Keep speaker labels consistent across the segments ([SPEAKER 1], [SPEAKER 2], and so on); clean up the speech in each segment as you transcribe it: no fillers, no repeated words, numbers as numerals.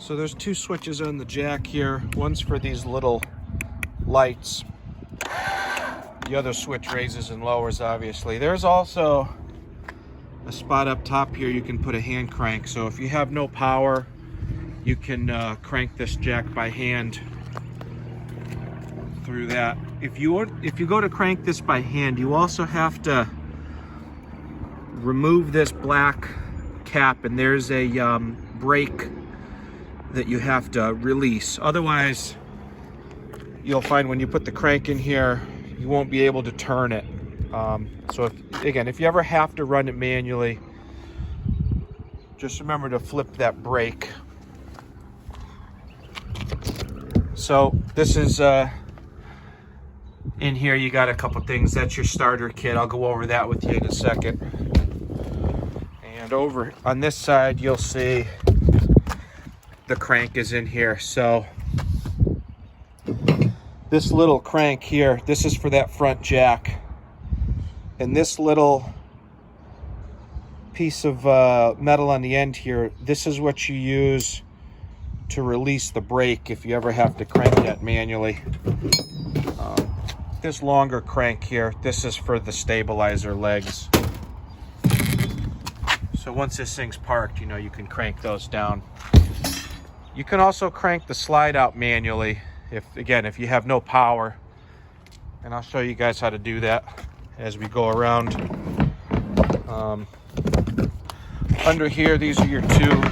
[SPEAKER 1] So there's two switches on the jack here. One's for these little lights. The other switch raises and lowers, obviously. There's also a spot up top here you can put a hand crank. So if you have no power, you can crank this jack by hand through that. If you go to crank this by hand, you also have to remove this black cap, and there's a brake that you have to release. Otherwise, you'll find when you put the crank in here, you won't be able to turn it. So if you ever have to run it manually, just remember to flip that brake. So this is in here, you got a couple things. That's your starter kit. I'll go over that with you in a second. And over on this side, you'll see the crank is in here. So this little crank here, this is for that front jack. And this little piece of metal on the end here, this is what you use to release the brake if you ever have to crank that manually. This longer crank here, this is for the stabilizer legs. So once this thing's parked, you can crank those down. You can also crank the slide out manually if you have no power. And I'll show you guys how to do that as we go around. Under here, these are your two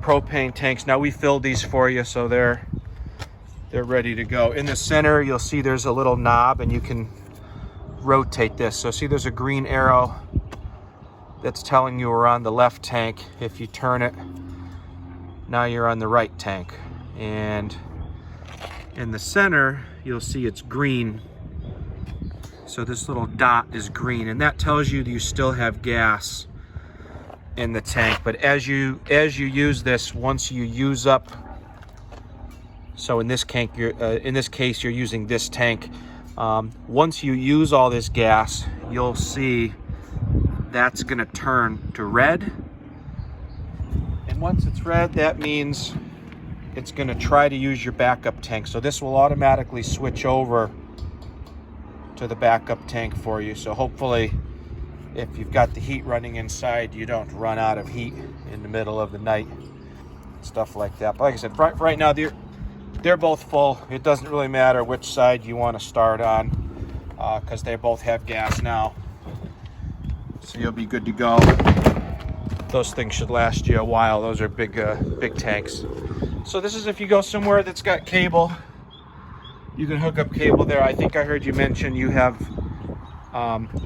[SPEAKER 1] propane tanks. Now we filled these for you, so they're ready to go. In the center, you'll see there's a little knob, and you can rotate this. So see, there's a green arrow that's telling you we're on the left tank. If you turn it, now you're on the right tank. And in the center, you'll see it's green. So this little dot is green, and that tells you that you still have gas in the tank. But as you use this, once you use up, so in this case you're using this tank. Once you use all this gas, you'll see that's going to turn to red. And once it's red, that means it's going to try to use your backup tank. So this will automatically switch over to the backup tank for you. So hopefully, if you've got the heat running inside, you don't run out of heat in the middle of the night, stuff like that. But like I said, right now they're both full. It doesn't really matter which side you want to start on, because they both have gas now. So you'll be good to go. Those things should last you a while. Those are big tanks. So this is if you go somewhere that's got cable, you can hook up cable there. I think I heard you mention you have,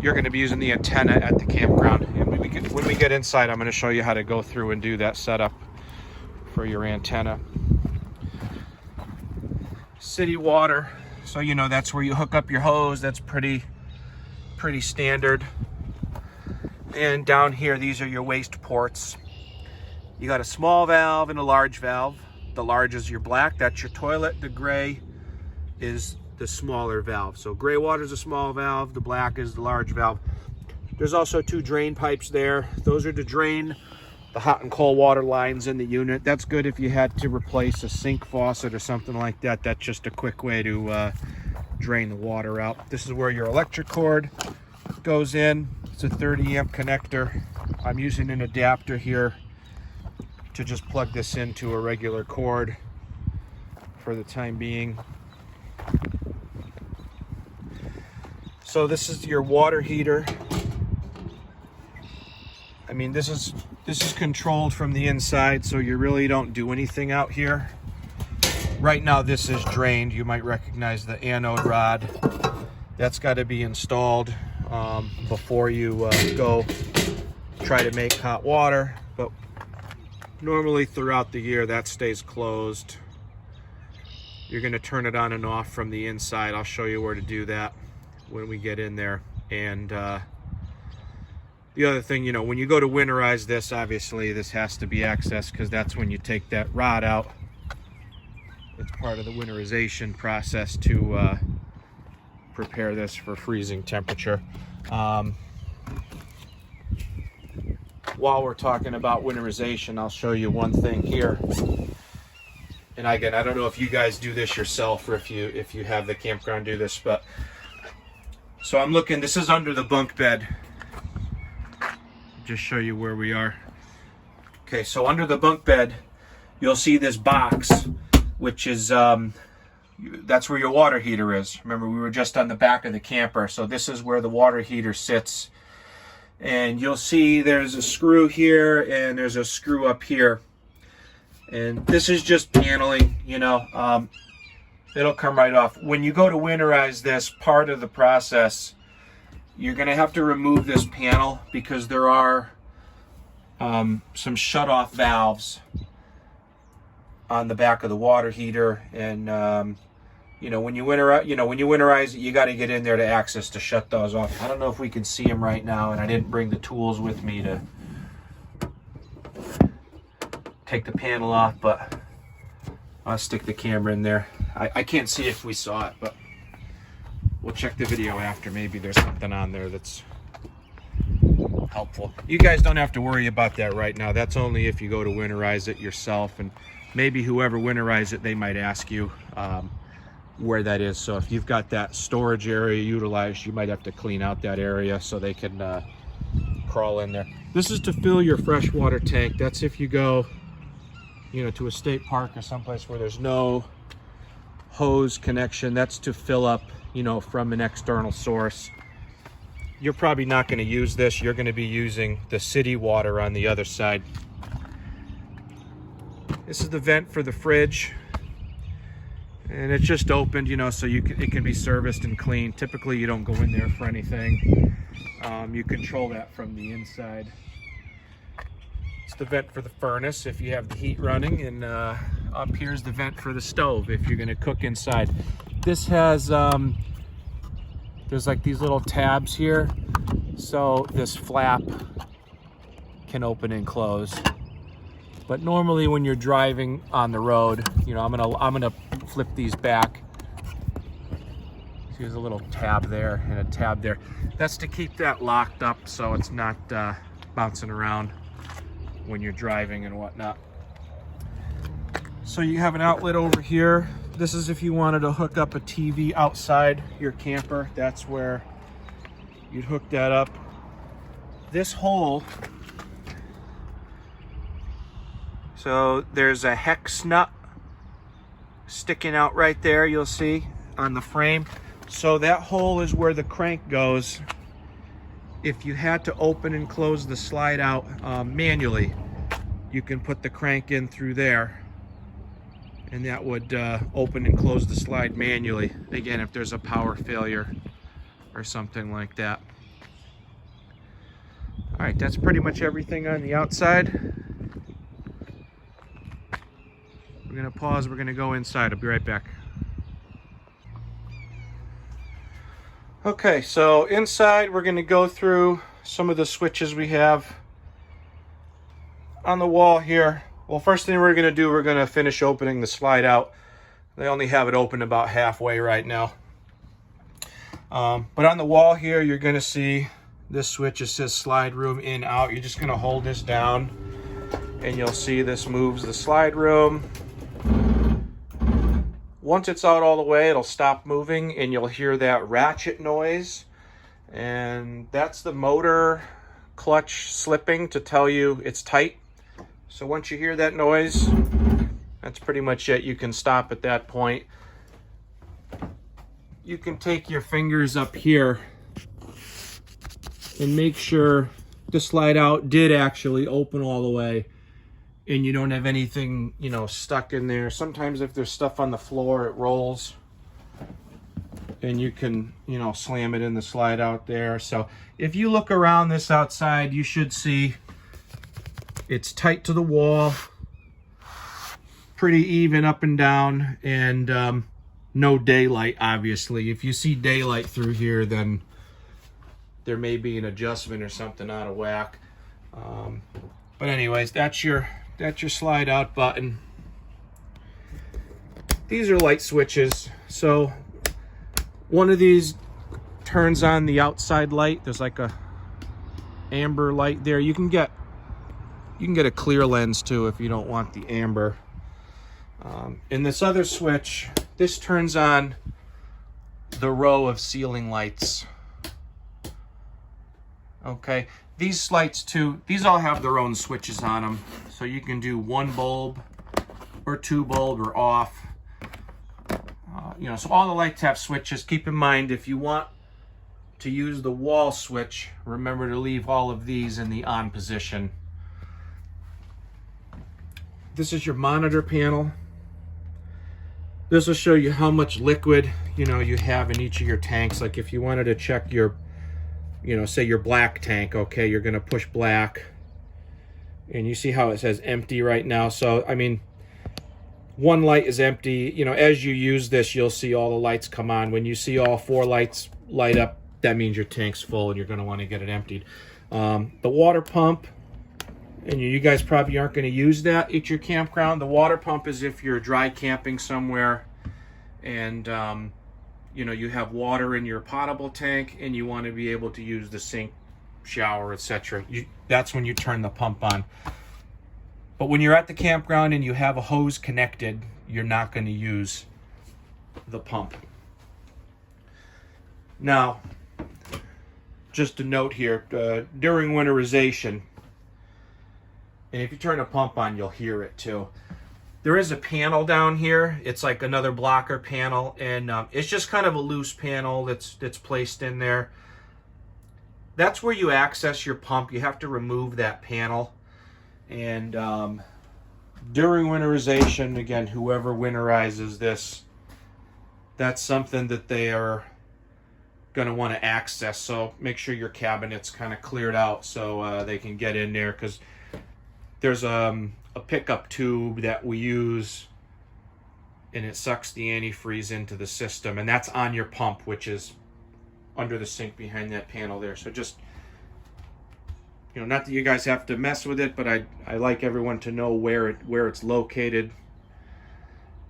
[SPEAKER 1] you're going to be using the antenna at the campground. And when we get inside, I'm going to show you how to go through and do that setup for your antenna. City water. So that's where you hook up your hose. That's pretty standard. And down here, these are your waste ports. You got a small valve and a large valve. The large is your black, that's your toilet. The gray is the smaller valve. So gray water is a small valve, the black is the large valve. There's also two drain pipes there. Those are to drain the hot and cold water lines in the unit. That's good if you had to replace a sink faucet or something like that. That's just a quick way to drain the water out. This is where your electric cord goes in. It's a 30 amp connector. I'm using an adapter here to just plug this into a regular cord for the time being. So this is your water heater. I mean, this is controlled from the inside, so you really don't do anything out here. Right now this is drained. You might recognize the anode rod. That's got to be installed before you go try to make hot water. But normally throughout the year that stays closed. You're going to turn it on and off from the inside. I'll show you where to do that when we get in there. And the other thing, when you go to winterize this, obviously this has to be accessed, because that's when you take that rod out. It's part of the winterization process to prepare this for freezing temperature. While we're talking about winterization, I'll show you one thing here. And again, I don't know if you guys do this yourself or if you have the campground do this, but so I'm looking, this is under the bunk bed. Just show you where we are. Okay, so under the bunk bed, you'll see this box, which is, that's where your water heater is. Remember, we were just on the back of the camper, so this is where the water heater sits. And you'll see there's a screw here and there's a screw up here. And this is just paneling, you know, it'll come right off. When you go to winterize this, part of the process, you're going to have to remove this panel because there are some shut-off valves on the back of the water heater. And, you know, when you winterize it, you got to get in there to access to shut those off. I don't know if we can see them right now, and I didn't bring the tools with me to take the panel off, but I'll stick the camera in there. I can't see if we saw it, but we'll check the video after. Maybe there's something on there that's helpful. You guys don't have to worry about that right now. That's only if you go to winterize it yourself, and maybe whoever winterized it, they might ask you where that is. So if you've got that storage area utilized, you might have to clean out that area so they can crawl in there. This is to fill your freshwater tank. That's if you go, you know, to a state park or someplace where there's no hose connection. That's to fill up, you know, from an external source. You're probably not going to use this. You're going to be using the city water on the other side. This is the vent for the fridge, and it's just opened, you know, so it can be serviced and cleaned. Typically you don't go in there for anything. You control that from the inside. It's the vent for the furnace if you have the heat running, and up here's the vent for the stove if you're going to cook inside. This has there's like these little tabs here, so this flap can open and close. But normally when you're driving on the road, you know, I'm gonna flip these back. See, there's a little tab there and a tab there. That's to keep that locked up so it's not bouncing around when you're driving and whatnot. So you have an outlet over here. This is if you wanted to hook up a TV outside your camper. That's where you'd hook that up. This hole, so there's a hex nut sticking out right there, you'll see on the frame. So that hole is where the crank goes. If you had to open and close the slide out manually, you can put the crank in through there, and that would open and close the slide manually. Again, if there's a power failure or something like that. All right, that's pretty much everything on the outside. We're gonna pause, we're gonna go inside. I'll be right back. Okay, so inside we're gonna go through some of the switches we have on the wall here. Well, first thing we're gonna do, we're gonna finish opening the slide out. They only have it open about halfway right now. But on the wall here, you're gonna see this switch. It says slide room in, out. You're just gonna hold this down and you'll see this moves the slide room. Once it's out all the way, it'll stop moving and you'll hear that ratchet noise. And that's the motor clutch slipping to tell you it's tight. So once you hear that noise, that's pretty much it. You can stop at that point. You can take your fingers up here and make sure the slide out did actually open all the way and you don't have anything, you know, stuck in there. Sometimes if there's stuff on the floor, it rolls and you can, you know, slam it in the slide out there. So if you look around this outside, you should see it's tight to the wall, pretty even up and down, and no daylight, obviously. If you see daylight through here, then there may be an adjustment or something out of whack. But anyways, that's your slide out button. These are light switches. So one of these turns on the outside light. There's like a amber light there. You can get a clear lens too if you don't want the amber. In this other switch, this turns on the row of ceiling lights. Okay, these lights too, these all have their own switches on them. So you can do 1 bulb or 2 bulb or off. You know, so all the lights have switches. Keep in mind, if you want to use the wall switch, remember to leave all of these in the on position. This is your monitor panel. This will show you how much liquid, you know, you have in each of your tanks. Like if you wanted to check your, you know, say your black tank, okay, you're gonna push black. And you see how it says empty right now. So, I mean, one light is empty. You know, as you use this, you'll see all the lights come on. When you see all 4 lights light up, that means your tank's full and you're gonna wanna get it emptied. The water pump, and you guys probably aren't gonna use that at your campground. The water pump is if you're dry camping somewhere and you know, you have water in your potable tank and you wanna be able to use the sink, shower, etc. That's when you turn the pump on. But when you're at the campground and you have a hose connected, you're not going to use the pump. Now, just a note here, during winterization, and if you turn the pump on, you'll hear it too. There is a panel down here. It's like another blocker panel, and it's just kind of a loose panel that's placed in there. That's where you access your pump. You have to remove that panel. And during winterization, again, whoever winterizes this, that's something that they are going to want to access. So make sure your cabinet's kind of cleared out so they can get in there, because there's a pickup tube that we use and it sucks the antifreeze into the system, and that's on your pump, which is under the sink behind that panel there. So just, you know, not that you guys have to mess with it, but I like everyone to know where it's located.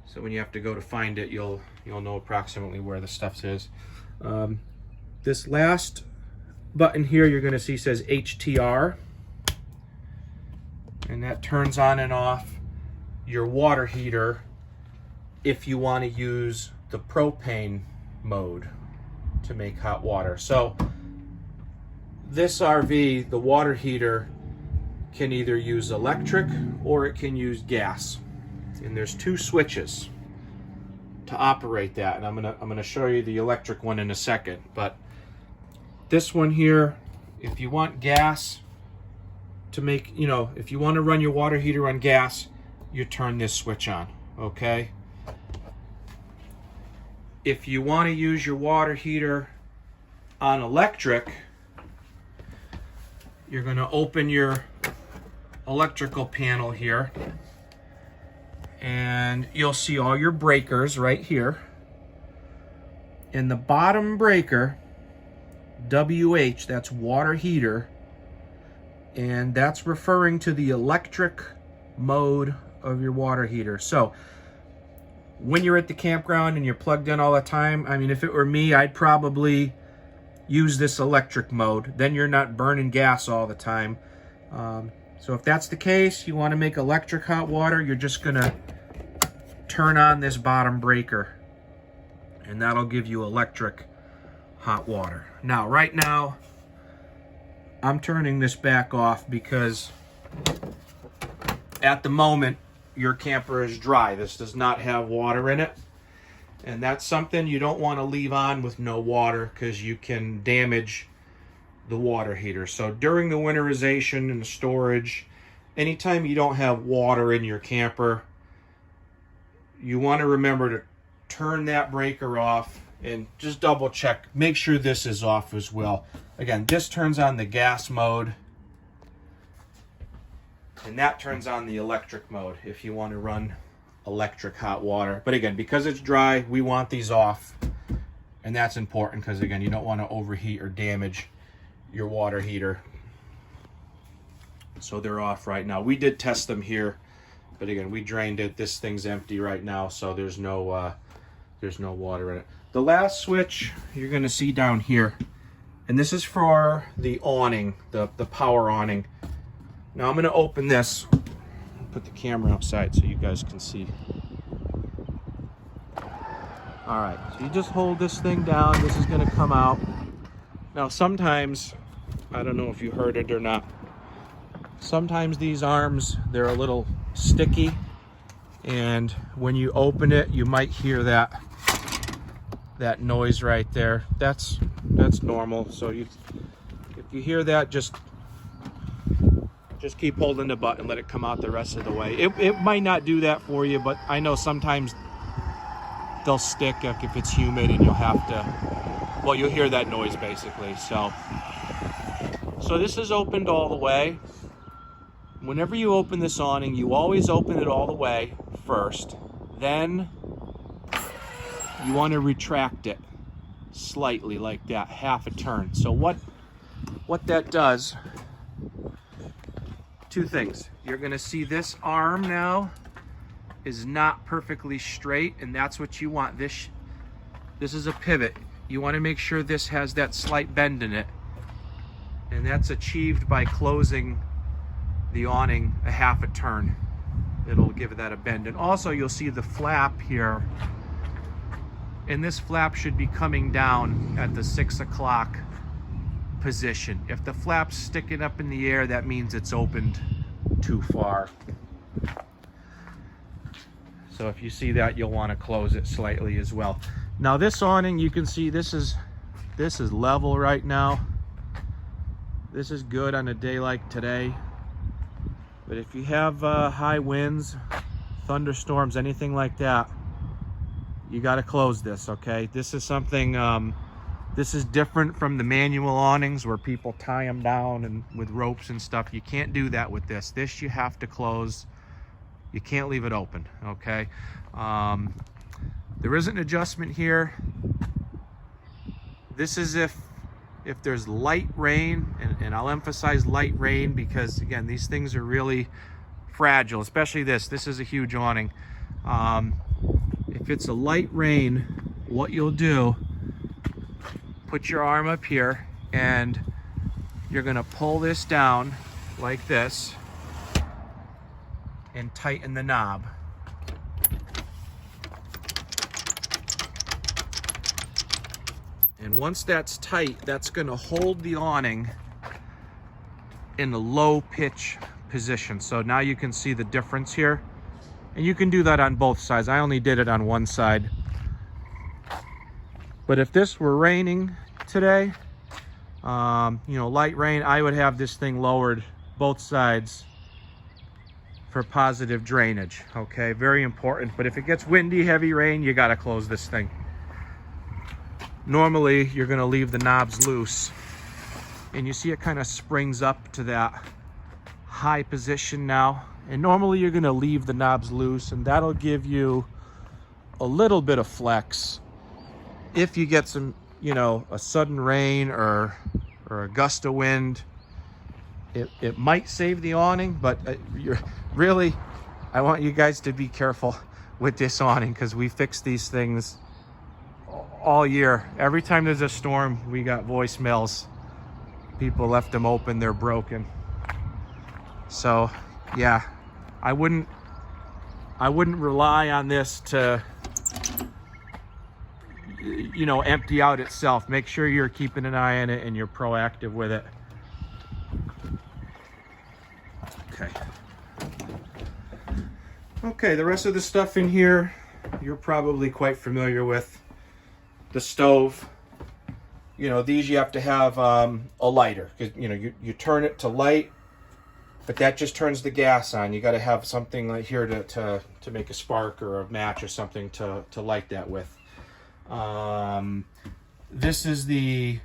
[SPEAKER 1] So when you have to go to find it, you'll know approximately where the stuff is. This last button here you're going to see says HTR, and that turns on and off your water heater if you want to use the propane mode to make hot water. So this RV, the water heater, can either use electric or it can use gas. And there's 2 switches to operate that. And I'm gonna show you the electric one in a second. But this one here, if you want gas to make, you know, if you want to run your water heater on gas, you turn this switch on, okay? If you want to use your water heater on electric, you're going to open your electrical panel here and you'll see all your breakers right here. In the bottom breaker, WH, that's water heater, and that's referring to the electric mode of your water heater. So when you're at the campground and you're plugged in all the time, I mean, if it were me, I'd probably use this electric mode. Then you're not burning gas all the time. So if that's the case, you want to make electric hot water, you're just going to turn on this bottom breaker, and that'll give you electric hot water. Now, right now, I'm turning this back off because at the moment, your camper is dry. This does not have water in it. And that's something you don't want to leave on with no water, because you can damage the water heater. So during the winterization and the storage, anytime you don't have water in your camper, you want to remember to turn that breaker off and just double check. Make sure this is off as well. Again, this turns on the gas mode, and that turns on the electric mode if you want to run electric hot water. But again, because it's dry, we want these off, and that's important because, again, you don't want to overheat or damage your water heater. So they're off right now. We did test them here, but again, we drained it. This thing's empty right now, so there's no water in it. The last switch you're going to see down here, and this is for the awning, the power awning. Now I'm going to open this, put the camera outside so you guys can see. All right, so you just hold this thing down. This is gonna come out. Now sometimes, I don't know if you heard it or not, sometimes these arms, they're a little sticky, and when you open it, you might hear that noise right there. That's normal. So if you hear that, just keep holding the button, let it come out the rest of the way. It might not do that for you, but I know sometimes they'll stick if it's humid and you'll have to, well, you'll hear that noise basically. So this is opened all the way. Whenever you open this awning, you always open it all the way first. Then you want to retract it slightly like that, half a turn. So what that does, two things. You're gonna see this arm now is not perfectly straight, and that's what you want. This is a pivot. You want to make sure this has that slight bend in it, and that's achieved by closing the awning a half a turn. It'll give that a bend. And also you'll see the flap here, and this flap should be coming down at the 6 o'clock position. If the flap's sticking up in the air, that means it's opened too far. So if you see that, you'll want to close it slightly as well. Now this awning, you can see this is level right now. This is good on a day like today. But if you have high winds, thunderstorms, anything like that, you got to close this, okay? This is something, this is different from the manual awnings where people tie them down and with ropes and stuff. You can't do that with this. This you have to close. You can't leave it open, okay? There is an adjustment here. This is if there's light rain, and I'll emphasize light rain because, again, these things are really fragile, especially this. This is a huge awning. If it's a light rain, what you'll do, put your arm up here, and you're gonna pull this down like this and tighten the knob. And once that's tight, that's gonna hold the awning in a low pitch position. So now you can see the difference here. And you can do that on both sides. I only did it on one side. But if this were raining today, you know, light rain, I would have this thing lowered both sides for positive drainage, okay? Very important. But if it gets windy, heavy rain, you gotta close this thing. Normally, you're gonna leave the knobs loose, and you see it kind of springs up to that high position now. And normally you're gonna leave the knobs loose, and that'll give you a little bit of flex. If you get some, you know, a sudden rain or a gust of wind, it might save the awning, but you're really, I want you guys to be careful with this awning because we fix these things all year. Every time there's a storm, we got voicemails. People left them open, they're broken. So yeah, I wouldn't rely on this to, you know, empty out itself. Make sure you're keeping an eye on it and you're proactive with it. Okay, the rest of the stuff in here, you're probably quite familiar with. The stove, you know, these you have to have a lighter, because, you know, you turn it to light, but that just turns the gas on. You got to have something like here to make a spark or a match or something to light that with. This is the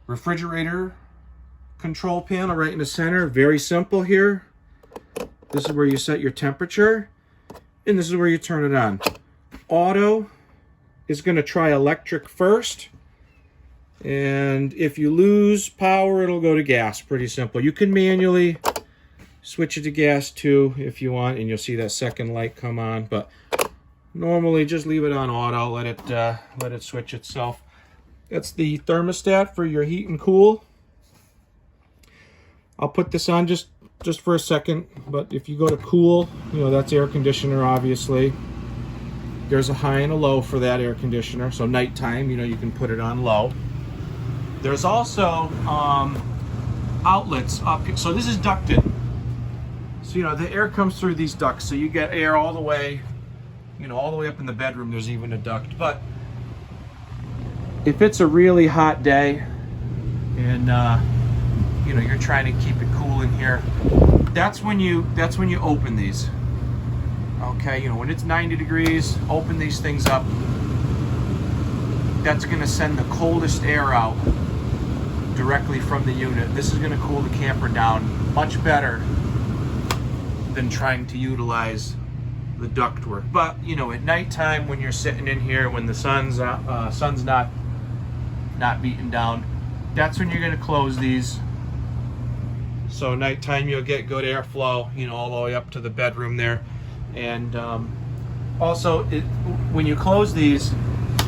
[SPEAKER 1] refrigerator control panel right in the center. Very simple here. This is where you set your temperature, and this is where you turn it on. Auto is going to try electric first, and if you lose power, it'll go to gas. Pretty simple. You can manually switch it to gas too if you want, and you'll see that second light come on, but normally just leave it on auto. Let it switch itself. That's the thermostat for your heat and cool. I'll put this on just for a second, but if you go to cool, you know, that's air conditioner, obviously. There's a high and a low for that air conditioner. So nighttime, you know, you can put it on low. There's also outlets up here. So this is ducted. So, you know, the air comes through these ducts. So you get air all the way, you know, all the way up in the bedroom. There's even a duct. But if it's a really hot day and, you know, you're trying to keep it cool in here, that's when you open these. Okay, you know, when it's 90 degrees, open these things up. That's going to send the coldest air out directly from the unit. This is going to cool the camper down much better than trying to utilize the ductwork. But, you know, at nighttime when you're sitting in here, when the sun's not beating down, that's when you're going to close these. So nighttime you'll get good airflow, you know, all the way up to the bedroom there. And also, when you close these,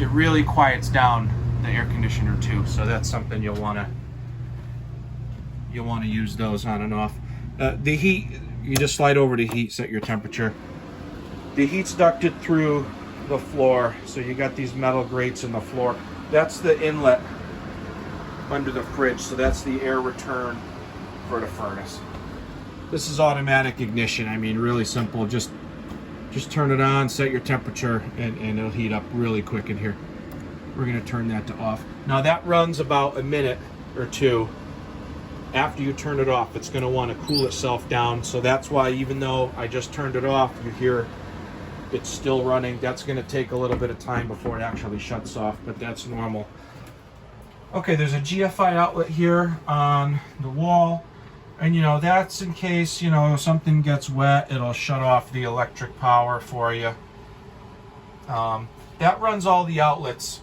[SPEAKER 1] it really quiets down the air conditioner too. So that's something you'll want to use those on and off. The heat, you just slide over to heat, set your temperature. The heat's ducted through the floor, so you got these metal grates in the floor. That's the inlet under the fridge, so that's the air return for the furnace. This is automatic ignition. I mean, really simple. Just turn it on, set your temperature, and it'll heat up really quick in here. We're going to turn that to off. Now that runs about a minute or two after you turn it off. It's going to want to cool itself down. So that's why, even though I just turned it off, you hear it's still running. That's going to take a little bit of time before it actually shuts off, but that's normal. Okay, there's a GFI outlet here on the wall. And, you know, that's in case, you know, something gets wet, it'll shut off the electric power for you. That runs all the outlets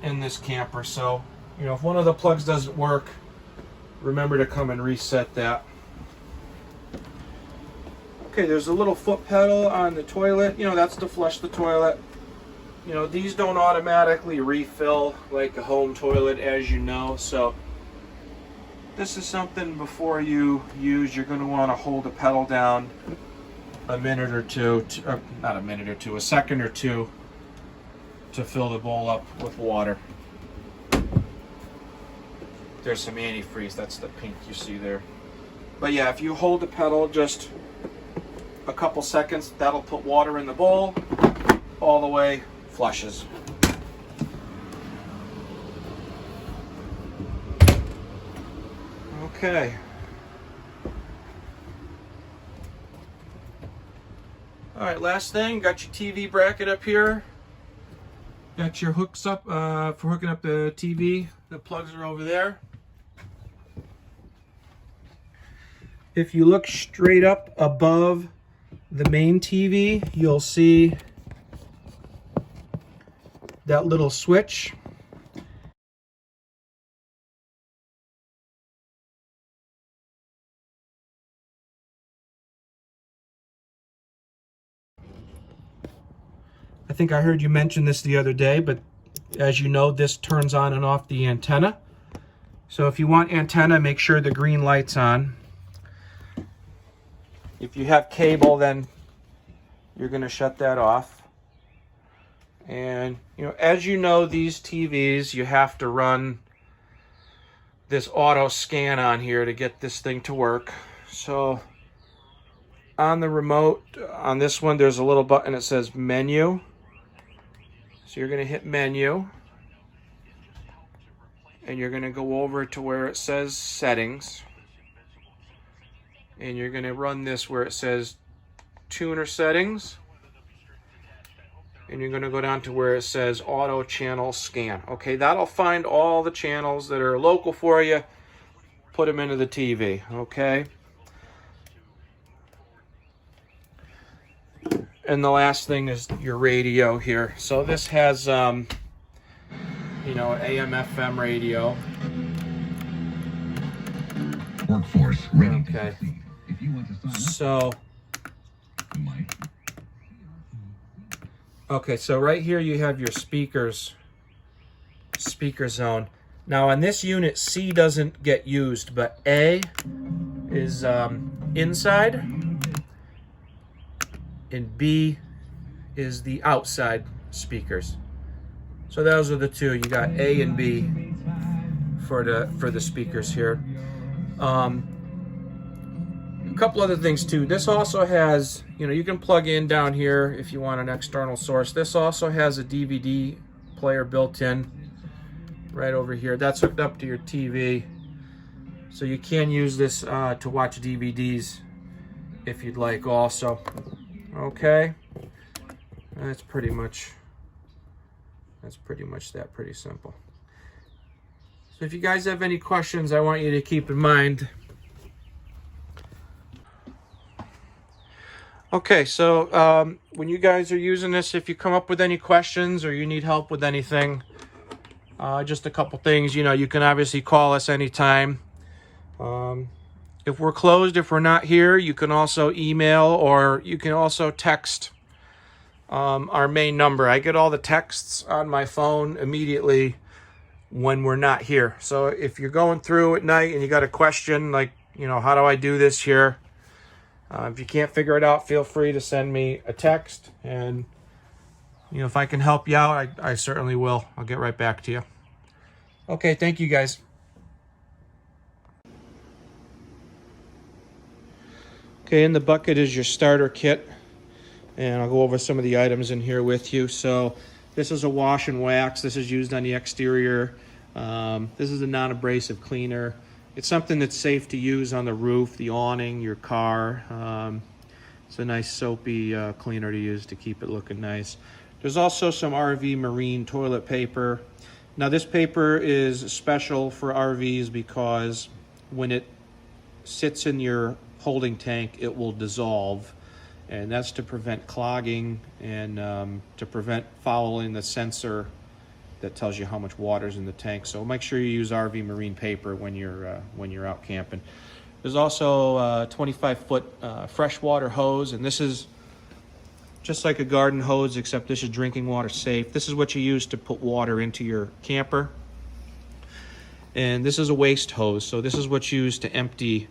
[SPEAKER 1] in this camper. So, you know, if one of the plugs doesn't work, remember to come and reset that. Okay, there's a little foot pedal on the toilet. You know, that's to flush the toilet. You know, these don't automatically refill like a home toilet, as you know. So this is something before you use, you're going to want to hold the pedal down a minute or two, not a minute or two, a second or two to fill the bowl up with water. There's some antifreeze, that's the pink you see there. But yeah, if you hold the pedal just a couple seconds, that'll put water in the bowl, all the way flushes. Okay. All right, last thing, got your TV bracket up here. Got your hooks up for hooking up the TV. The plugs are over there. If you look straight up above the main TV, you'll see that little switch. I think I heard you mention this the other day, but as you know, this turns on and off the antenna. So if you want antenna, make sure the green light's on. If you have cable, then you're going to shut that off. And, you know, as you know, these TVs, you have to run this auto scan on here to get this thing to work. So on the remote, on this one, there's a little button that says menu. So you're going to hit menu, and you're going to go over to where it says settings, and you're going to run this where it says tuner settings, and you're going to go down to where it says auto channel scan. Okay, that'll find all the channels that are local for you, put them into the TV. Okay. And the last thing is your radio here. So this has, you know, AM, FM radio.
[SPEAKER 2] Workforce ready.
[SPEAKER 1] Okay.
[SPEAKER 2] If you want to sign up,
[SPEAKER 1] So,
[SPEAKER 2] Mike.
[SPEAKER 1] okay, so right here you have your speakers, speaker zone. Now on this unit, C doesn't get used, but A is inside, and B is the outside speakers. So those are the two. You got A and B for the speakers here. A couple other things too. This also has, you can plug in down here if you want an external source. This also has a DVD player built in right over here. That's hooked up to your TV. So you can use this to watch DVDs if you'd like also. Okay. That's pretty much that, pretty simple. So if you guys have any questions, I want you to keep in mind. Okay, so when you guys are using this, if you come up with any questions or you need help with anything, just a couple things, you can obviously call us anytime. If we're closed, if we're not here, you can also email or you can also text our main number. I get all the texts on my phone immediately when we're not here. So if you're going through at night and you got a question like, how do I do this here? If you can't figure it out, feel free to send me a text, and if I can help you out, I certainly will. I'll get right back to you. Okay, thank you guys. Okay, in the bucket is your starter kit, and I'll go over some of the items in here with you. So this is a wash and wax. This is used on the exterior. This is a non-abrasive cleaner. It's something that's safe to use on the roof, the awning, your car. It's a nice soapy cleaner to use to keep it looking nice. There's also some RV marine toilet paper. Now this paper is special for RVs because when it sits in your holding tank, it will dissolve. And that's to prevent clogging and to prevent fouling the sensor that tells you how much water's in the tank. So make sure you use RV marine paper when you're out camping. There's also a 25-foot freshwater hose, and this is just like a garden hose, except this is drinking water safe. This is what you use to put water into your camper. And this is a waste hose, so this is what's used to empty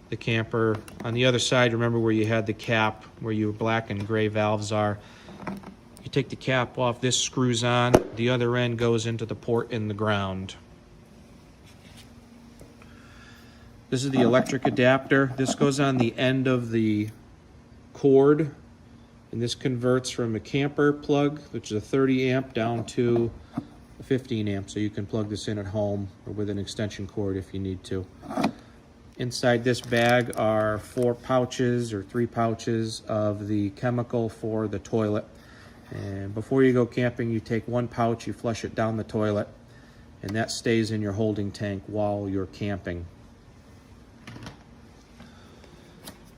[SPEAKER 1] the camper. On the other side, remember where you had the cap, where your black and gray valves are. You take the cap off, this screws on, the other end goes into the port in the ground. This is the electric adapter. This goes on the end of the cord, and this converts from a camper plug, which is a 30 amp, down to a 15 amp, so you can plug this in at home or with an extension cord if you need to. Inside this bag are 4 pouches or 3 pouches of the chemical for the toilet. And before you go camping, you take 1 pouch, you flush it down the toilet, and that stays in your holding tank while you're camping.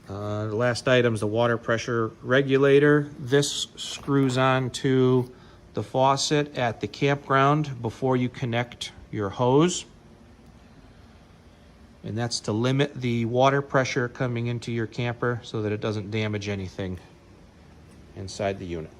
[SPEAKER 1] The last item is the water pressure regulator. This screws on to the faucet at the campground before you connect your hose. And that's to limit the water pressure coming into your camper so that it doesn't damage anything inside the unit.